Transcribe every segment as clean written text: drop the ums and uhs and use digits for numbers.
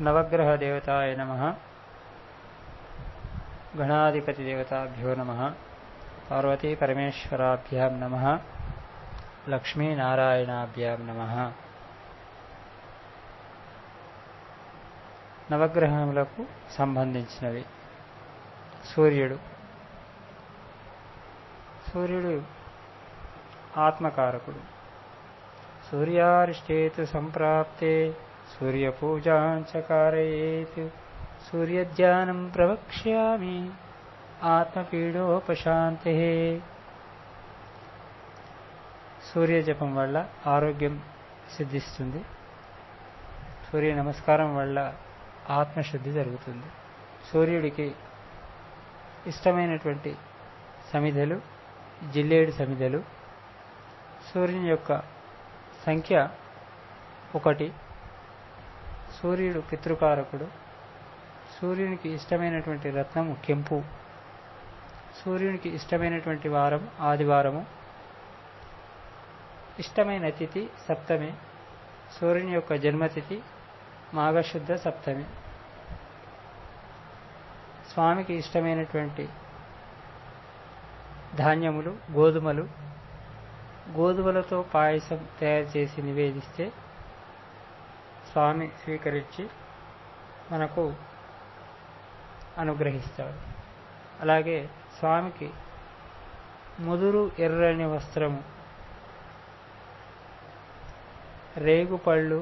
नवग्रह देवताय नमः। गणाधिपति देवताभ्यो नमः। पार्वती परमेश्वराभ्यां नमः। लक्ष्मी नारायणाभ्यां नमः। నవగ్రహములకు సంబంధించినవి. సూర్యుడు ఆత్మకారకుడు. సూర్యారిష్టేతు సంప్రాప్తే సూర్యపూజాంచ కారయేత్ సూర్యధ్యానం ప్రవక్ష్యామి ఆత్మపీడోపశాంతే. సూర్యజపం వల్ల ఆరోగ్యం సిద్ధిస్తుంది. సూర్య నమస్కారం వల్ల ఆత్మశుద్ధి జరుగుతుంది. సూర్యుడికి ఇష్టమైనటువంటి సమిధలు జిల్లేడు సమిధలు. సూర్యుని యొక్క సంఖ్య 1. సూర్యుడు పితృకారకుడు. సూర్యునికి ఇష్టమైనటువంటి రత్నము కెంపు. సూర్యునికి ఇష్టమైనటువంటి వారం ఆదివారము. ఇష్టమైన తిథి సప్తమి. సూర్యుని యొక్క జన్మతిథి మాఘశుద్ధ సప్తమి. స్వామికి ఇష్టమైనటువంటి ధాన్యములు గోధుమలు. గోధుమలతో పాయసం తయారు చేసి నివేదిస్తే స్వామి స్వీకరించి మనకు అనుగ్రహిస్తాడు. అలాగే స్వామికి ముదురు ఎర్రని వస్త్రము, రేగుపళ్ళు,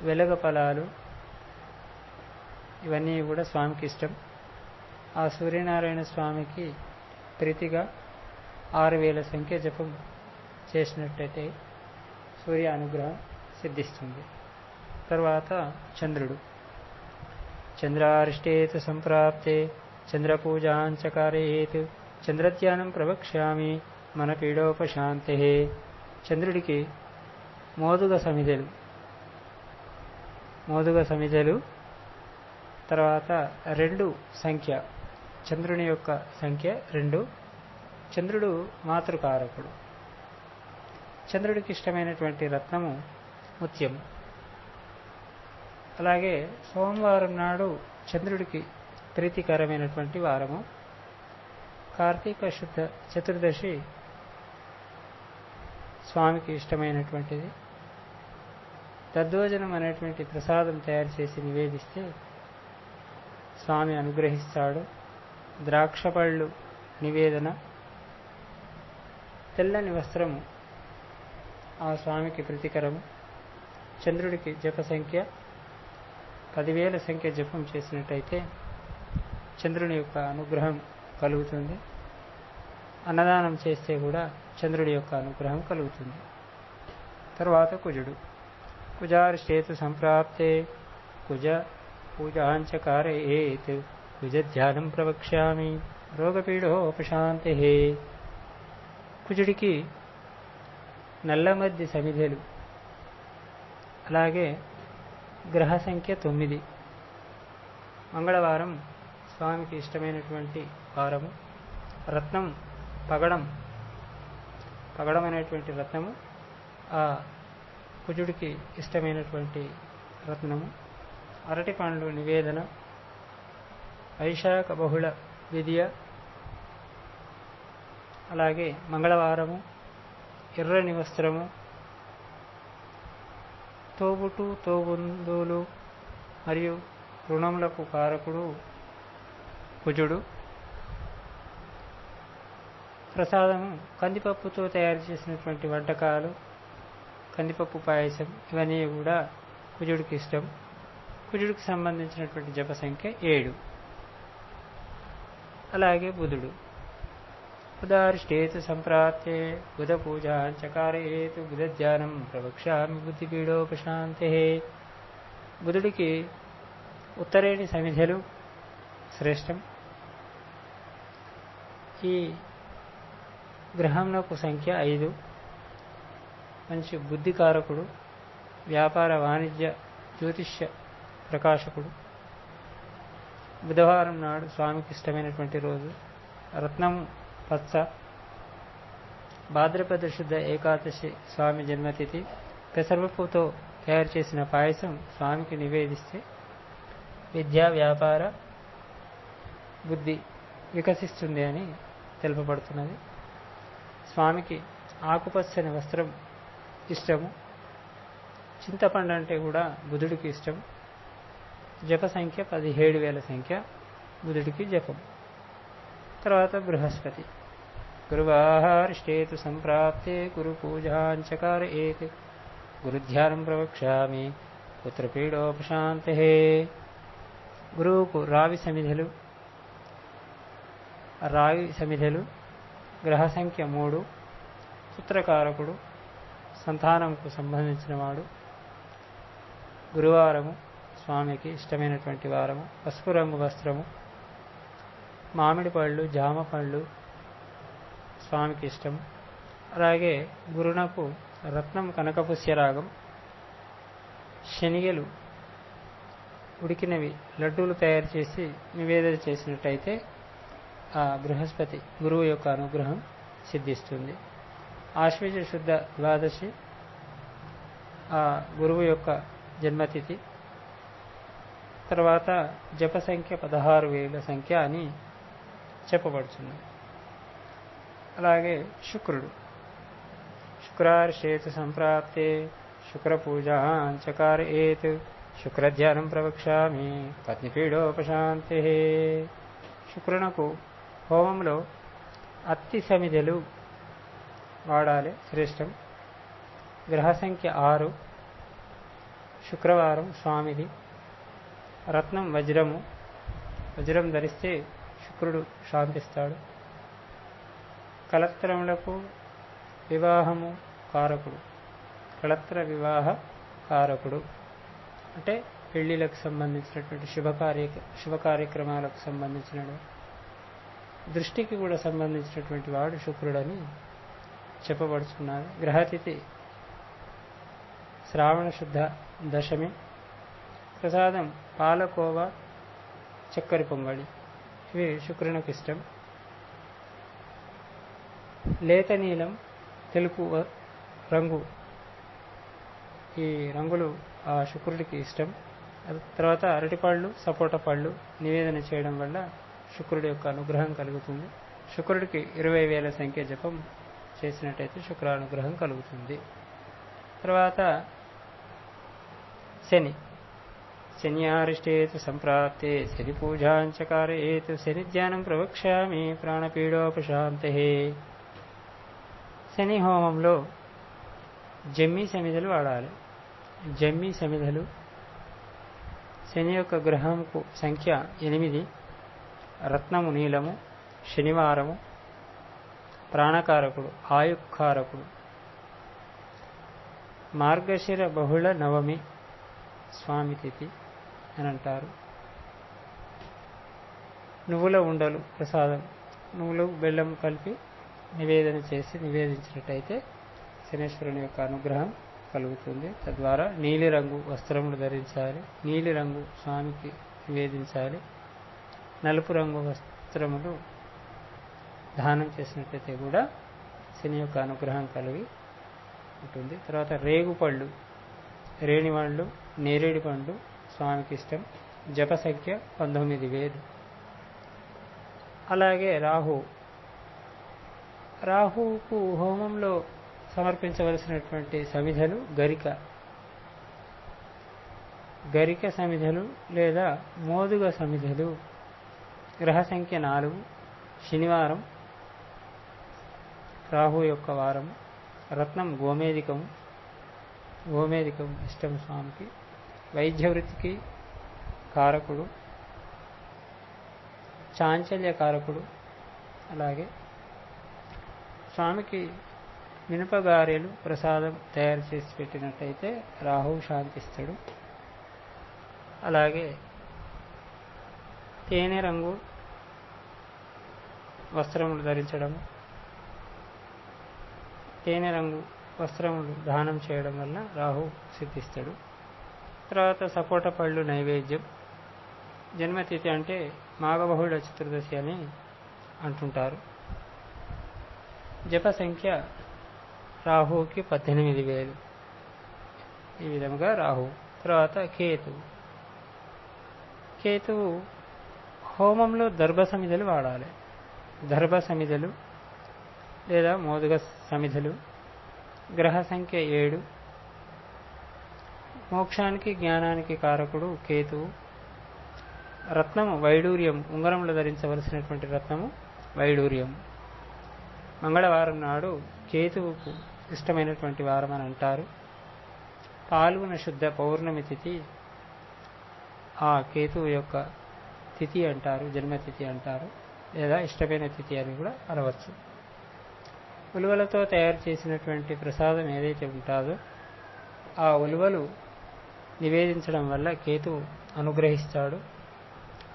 వెలగ ఫలాలు ఇవన్నీ కూడా స్వామికి ఇష్టం. ఆ సూర్యనారాయణ స్వామికి ప్రీతిగా 6000 సంఖ్య జపం చేసినట్టయితే సూర్య అనుగ్రహం సిద్ధిస్తుంది. తర్వాత చంద్రుడు. చంద్రారిష్టేతు సంప్రాప్తే చంద్రపూజాంచ కారయేత్ చంద్రధ్యానం ప్రవక్ష్యామి మన పీడోపశాంతే. చంద్రుడికి మోదుగ సమిధలు. తర్వాత 2 సంఖ్య. చంద్రుని యొక్క సంఖ్య 2. చంద్రుడు మాతృకారకుడు. చంద్రుడికి ఇష్టమైనటువంటి రత్నము ముత్యము. అలాగే సోమవారం నాడు చంద్రుడికి ప్రీతికరమైనటువంటి వారము. కార్తీక శుద్ధ చతుర్దశి స్వామికి ఇష్టమైనటువంటిది. దద్దోజనం అనేటువంటి ప్రసాదం తయారు చేసి నివేదిస్తే స్వామి అనుగ్రహిస్తాడు. ద్రాక్ష పళ్ళు నివేదన. తెల్లని వస్త్రము ఆ స్వామికి ప్రీతికరము. చంద్రుడికి జప సంఖ్య 10,000 సంఖ్య జపం చేసినట్టయితే చంద్రుని యొక్క అనుగ్రహం కలుగుతుంది. అన్నదానం చేస్తే కూడా చంద్రుడి యొక్క అనుగ్రహం కలుగుతుంది. తర్వాత కుజుడు. కుజారిష్టేతు సంప్రాప్తే కుజ పూజాంచ కారయేత్ కుజధ్యానం ప్రవక్ష్యామి రోగపీడోపశాంతే. కుజుడికి నల్లమద్ది సమిధలు. అలాగే గ్రహ సంఖ్య 9. మంగళవారం స్వామికి ఇష్టమైనటువంటి వారము. రత్నం పగడం అనేటువంటి రత్నము ఆ కుజుడికి ఇష్టమైనటువంటి రత్నము. అరటి పండ్లు నివేదన. వైశాఖ బహుళ విద్య. అలాగే మంగళవారము ఎర్రని వస్త్రము. తోబుందులు మరియు రుణములకు కారకుడు కుజుడు. ప్రసాదము కందిపప్పుతో తయారు చేసినటువంటి వంటకాలు, కందిపప్పు పాయసం ఇవన్నీ కూడా కుజుడికి ఇష్టం. కుజుడికి సంబంధించినటువంటి జప సంఖ్య 7. అలాగే బుధుడు. బుధారిష్టేతు సంప్రాప్తే బుధ పూజాంచ కారయేత్ బుధధ్యానం ప్రవక్ష్యామి బుద్ధిపీడోపశాంతే. బుధుడికి ఉత్తరేణి సమిధలు శ్రేష్టం. ఈ గ్రహంలో సంఖ్య 5. మంచి బుద్ధికారకుడు. వ్యాపార వాణిజ్య జ్యోతిష్య ప్రకాశకుడు. బుధవారం నాడు స్వామికి ఇష్టమైనటువంటి రోజు. రత్నం పచ్చ. భాద్రపద శుద్ధ ఏకాదశి స్వామి జన్మతిథి. పెసరపప్పుతో తయారు చేసిన పాయసం స్వామికి నివేదిస్తే విద్యా వ్యాపార బుద్ధి వికసిస్తుంది అని తెలుపబడుతున్నది. స్వామికి ఆకుపచ్చని వస్త్రం ఇష్టము. చింతపండు అంటే కూడా బుధుడికి ఇష్టం. జప సంఖ్య 17,000 సంఖ్య బుధుడికి జపం. తర్వాత బృహస్పతి. గురువాహారిష్టేతు సంప్రాప్తే గురు పూజాంచకారయేత్ గురుధ్యానం ప్రవక్ష్యామి పుత్రపీడోపశాంతే. గురువుకు రావి సమిధలు గ్రహ సంఖ్య 3, పుత్రకారకుడు, సంతానంకు సంబంధించిన వాడు. గురువారము స్వామికి ఇష్టమైనటువంటి వారము. పసుపు రంగు వస్త్రము, మామిడి పళ్ళు, జామ పళ్ళు స్వామికి ఇష్టం. అలాగే గురునకు రత్నం కనకపుష్యరాగం, శనిగలు ఉడికినవి లడ్డూలు తయారు చేసి నివేదన చేసినట్టయితే ఆ బృహస్పతి గురువు యొక్క అనుగ్రహం సిద్ధిస్తుంది. ఆశ్వీజ శుద్ధ ద్వాదశి ఆ గురువు యొక్క జన్మతిథి. తర్వాత జప సంఖ్య 16,000 సంఖ్య అని చెప్పబడుతుంది. అలాగే శుక్రుడు. శుక్రార్షేతు సంప్రాప్తే శుక్రపూజాంచకారయేత్ శుక్రధ్యానం ప్రవక్ష్యామి పత్నిపీడోపశాంతే. శుక్రునకు హోమంలో అత్తి సమిధలు వాడాలి, శ్రేష్టం. గ్రహ సంఖ్య 6, శుక్రవారం స్వామిది. రత్నం వజ్రము. వజ్రం ధరిస్తే శుక్రుడు శాంతిస్తాడు. కళత్రములకు వివాహము కారకుడు. కళత్ర వివాహ కారకుడు అంటే పెళ్లిలకు సంబంధించినటువంటి శుభ కార్యక్రమాలకు సంబంధించిన దృష్టికి కూడా సంబంధించినటువంటి వాడు శుక్రుడని చెప్పబడుతున్నారు. గ్రహతిథి శ్రావణ శుద్ధ దశమి. ప్రసాదం పాలకోవా, చక్కెర పొంగళి, ఇవి శుక్రునికి ఇష్టం. లేత నీలం, తెలుపు రంగు, ఈ రంగులు ఆ శుక్రుడికి ఇష్టం. తర్వాత అరటిపళ్ళు, సపోటా పళ్ళు నివేదన చేయడం వల్ల శుక్రుడి యొక్క అనుగ్రహం కలుగుతుంది. శుక్రుడికి 20,000 సంఖ్య జపం చేసినట్టయితే శుక్రానుగ్రహం కలుగుతుంది. తర్వాత శని. శనియారిష్టేతు సంప్రాప్తే శని పూజాంచకారయేత్ శనిధ్యానం ప్రవక్ష్యామి ప్రాణపీడోపశాంతే. శని హోమంలో జమ్మి సమిధలు వాడాలి. జమ్మి సమిధలు శని యొక్క గ్రహంకు సంఖ్య 8, రత్నము నీలము, శనివారము, ప్రాణకారకుడు, ఆయుకారకుడు. మార్గశిర బహుళ నవమి స్వామి తిథి అని అంటారు. నువ్వుల ఉండలు ప్రసాదం, నువ్వులు బెల్లం కలిపి నివేదించినట్టయితే శనేశ్వరుని యొక్క అనుగ్రహం కలుగుతుంది. తద్వారా నీలిరంగు వస్త్రములు ధరించాలి. నీలిరంగు స్వామికి నివేదించాలి. నలుపు రంగు వస్త్రములు దానం చేసినట్లయితే కూడా శని యొక్క అనుగ్రహం కలిగి ఉంటుంది. తర్వాత రేగుపళ్ళు, రేణిపళ్ళు, నేరేడు పండు స్వామికి ఇష్టం. జప సంఖ్య 19,000. అలాగే రాహువుకు హోమంలో సమర్పించవలసినటువంటి సమిధలు గరిక సమిధలు లేదా మోదుగ సమిధలు. గ్రహ సంఖ్య 4, శనివారం, రాహు యొక్క వారం. రత్నం గోమేదికం ఇష్టం స్వామికి. వైద్య వృత్తికి కారకుడు, చాంచల్య కారకుడు. అలాగే స్వామికి మినపగారెలు ప్రసాదం తయారు చేసి పెట్టినట్టయితే రాహువు శాంతిస్తాడు. అలాగే తేనె రంగు వస్త్రములు ధరించడము, తేనె రంగు వస్త్రములు దానం చేయడం వల్ల రాహు సిద్ధిస్తాడు. తర్వాత సపోటా పళ్ళు నైవేద్యం. జన్మతిథి అంటే మాఘబహుళ చతుర్దశి అని అంటుంటారు. జప సంఖ్య రాహువుకి 18,000. ఈ విధముగా రాహు. తర్వాత కేతువు హోమంలో దర్భ సమిధలు వాడాలి. దర్భ సమిధలు లేదా మోదుగ సమిధలు. గ్రహ సంఖ్య 7. మోక్షానికి జ్ఞానానికి కారకుడు కేతువు. రత్నము వైడూర్యం, ఉంగరంలో ధరించవలసినటువంటి రత్నము వైడూర్యం. మంగళవారం నాడు కేతువుకు ఇష్టమైనటువంటి వారం అని అంటారు. పాల్గొన శుద్ధ పౌర్ణమి తిథి ఆ కేతువు యొక్క తిథి అంటారు, జన్మతిథి అంటారు, లేదా ఇష్టమైన తిథి అని కూడా అనవచ్చు. ఉలువలతో తయారు చేసినటువంటి ప్రసాదం ఏదైతే ఉంటుందో ఆ ఉలువలు నివేదించడం వల్ల కేతువు అనుగ్రహిస్తాడు.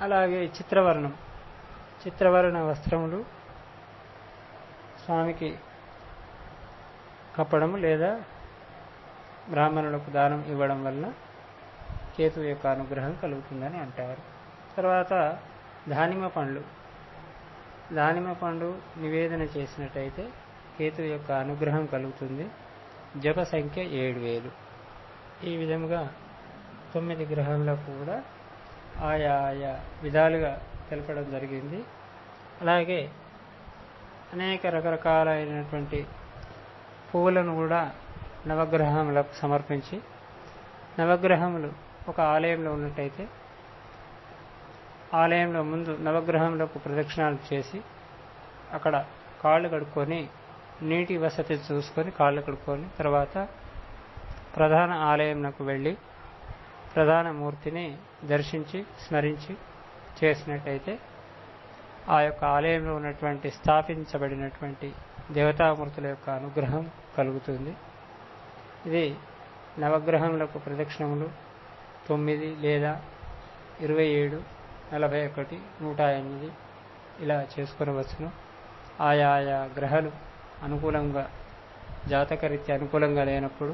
అలాగే చిత్రవర్ణ వస్త్రములు స్వామికి కప్పడం లేదా బ్రాహ్మణులకు దానం ఇవ్వడం వల్ల కేతువు యొక్క అనుగ్రహం కలుగుతుందని అంటారు. తర్వాత దానిమ్మ పండు నివేదన చేసినట్టయితే కేతువు యొక్క అనుగ్రహం కలుగుతుంది. జప సంఖ్య 7000. ఈ విధముగా 9 గ్రహాలకు కూడా ఆయా విధాలుగా తెలపడం జరిగింది. అలాగే అనేక రకరకాలైనటువంటి పువ్వులను కూడా నవగ్రహములకు సమర్పించి, నవగ్రహములు ఒక ఆలయంలో ఉన్నట్టయితే ఆలయంలో ముందు నవగ్రహములకు ప్రదక్షిణాలు చేసి అక్కడ కాళ్ళు కడుక్కొని, నీటి వసతి చూసుకొని కాళ్ళు కడుక్కొని, తర్వాత ప్రధాన ఆలయంకు వెళ్ళి ప్రధాన మూర్తిని దర్శించి స్మరించి చేసినట్టయితే ఆ యొక్క ఆలయంలో ఉన్నటువంటి స్థాపించబడినటువంటి దేవతామూర్తుల యొక్క అనుగ్రహం కలుగుతుంది. ఇది నవగ్రహములకు ప్రదక్షిణములు 9 లేదా 27, 41, 108 ఇలా చేసుకొనవచ్చును. ఆయా గ్రహాలు అనుకూలంగా, జాతకరీత్యా అనుకూలంగా లేనప్పుడు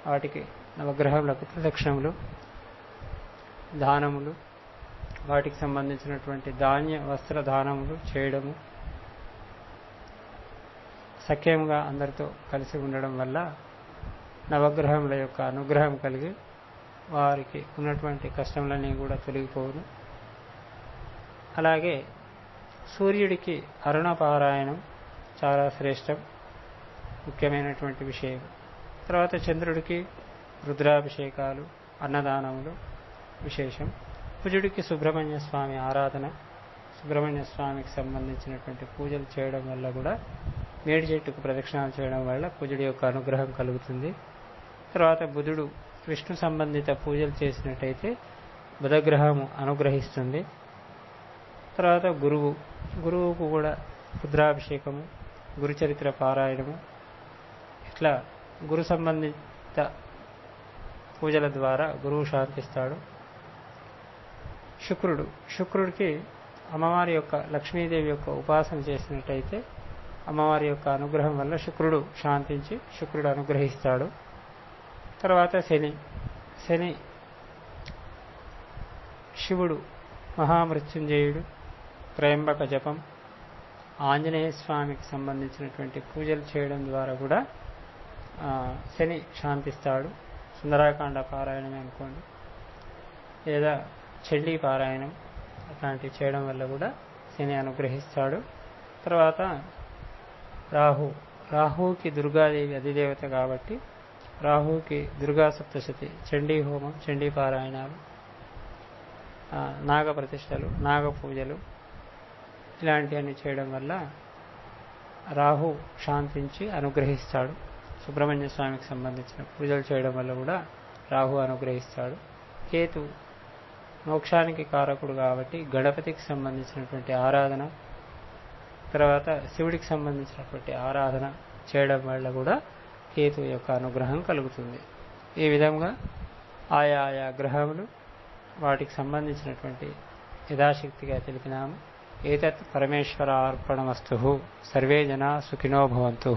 వాటికి నవగ్రహములకు ప్రదక్షిణములు, దానములు, వాటికి సంబంధించినటువంటి ధాన్య వస్త్ర దానములు చేయడము, సఖ్యంగా అందరితో కలిసి ఉండడం వల్ల నవగ్రహముల యొక్క అనుగ్రహం కలిగి వారికి ఉన్నటువంటి కష్టములన్నీ కూడా తొలగిపోవును. అలాగే సూర్యుడికి అరుణపారాయణం చాలా శ్రేష్టం, ముఖ్యమైనటువంటి విషయం. తర్వాత చంద్రుడికి రుద్రాభిషేకాలు, అన్నదానములు విశేషం. కుజుడికి సుబ్రహ్మణ్య స్వామి ఆరాధన, సుబ్రహ్మణ్య స్వామికి సంబంధించినటువంటి పూజలు చేయడం వల్ల కూడా, మేడి చెట్టుకు ప్రదక్షిణాలు చేయడం వల్ల కుజుడి యొక్క అనుగ్రహం కలుగుతుంది. తర్వాత బుధుడు విష్ణు సంబంధిత పూజలు చేసినట్టయితే బుధగ్రహము అనుగ్రహిస్తుంది. తర్వాత గురువుకు కూడా రుద్రాభిషేకము, గురుచరిత్ర పారాయణము, ఇట్లా గురు సంబంధిత పూజల ద్వారా గురువు శాంతిస్తాడు. శుక్రుడికి అమ్మవారి యొక్క లక్ష్మీదేవి యొక్క ఉపాసన చేసినట్టయితే అమ్మవారి యొక్క అనుగ్రహం వల్ల శుక్రుడు శాంతించి శుక్రుడు అనుగ్రహిస్తాడు. తర్వాత శని శివుడు మహామృత్యుంజయుడు, త్రయంబక జపం, ఆంజనేయ స్వామికి సంబంధించినటువంటి పూజలు చేయడం ద్వారా కూడా శని శాంతిస్తాడు. సుందరాకాండ పారాయణమే అనుకోండి, లేదా చండీ పారాయణం అట్లాంటివి చేయడం వల్ల కూడా శని అనుగ్రహిస్తాడు. తర్వాత రాహువుకి దుర్గాదేవి అధిదేవత కాబట్టి రాహువుకి దుర్గా సప్తశతి, చండీ హోమం, చండీ పారాయణాలు, నాగ ప్రతిష్టలు, నాగ పూజలు ఇలాంటివన్నీ చేయడం వల్ల రాహు శాంతించి అనుగ్రహిస్తాడు. సుబ్రహ్మణ్య స్వామికి సంబంధించిన పూజలు చేయడం వల్ల కూడా రాహు అనుగ్రహిస్తాడు. కేతు మోక్షానికి కారకుడు కాబట్టి గణపతికి సంబంధించినటువంటి ఆరాధన, తర్వాత శివుడికి సంబంధించినటువంటి ఆరాధన చేయడం వల్ల కూడా కేతు యొక్క అనుగ్రహం కలుగుతుంది. ఈ విధంగా ఆయా గ్రహములు వాటికి సంబంధించినటువంటి యథాశక్తిగా తెలిపినాము. ఏతత్ పరమేశ్వరార్పణమస్తు. సర్వే జనా సుఖినో భవంతు.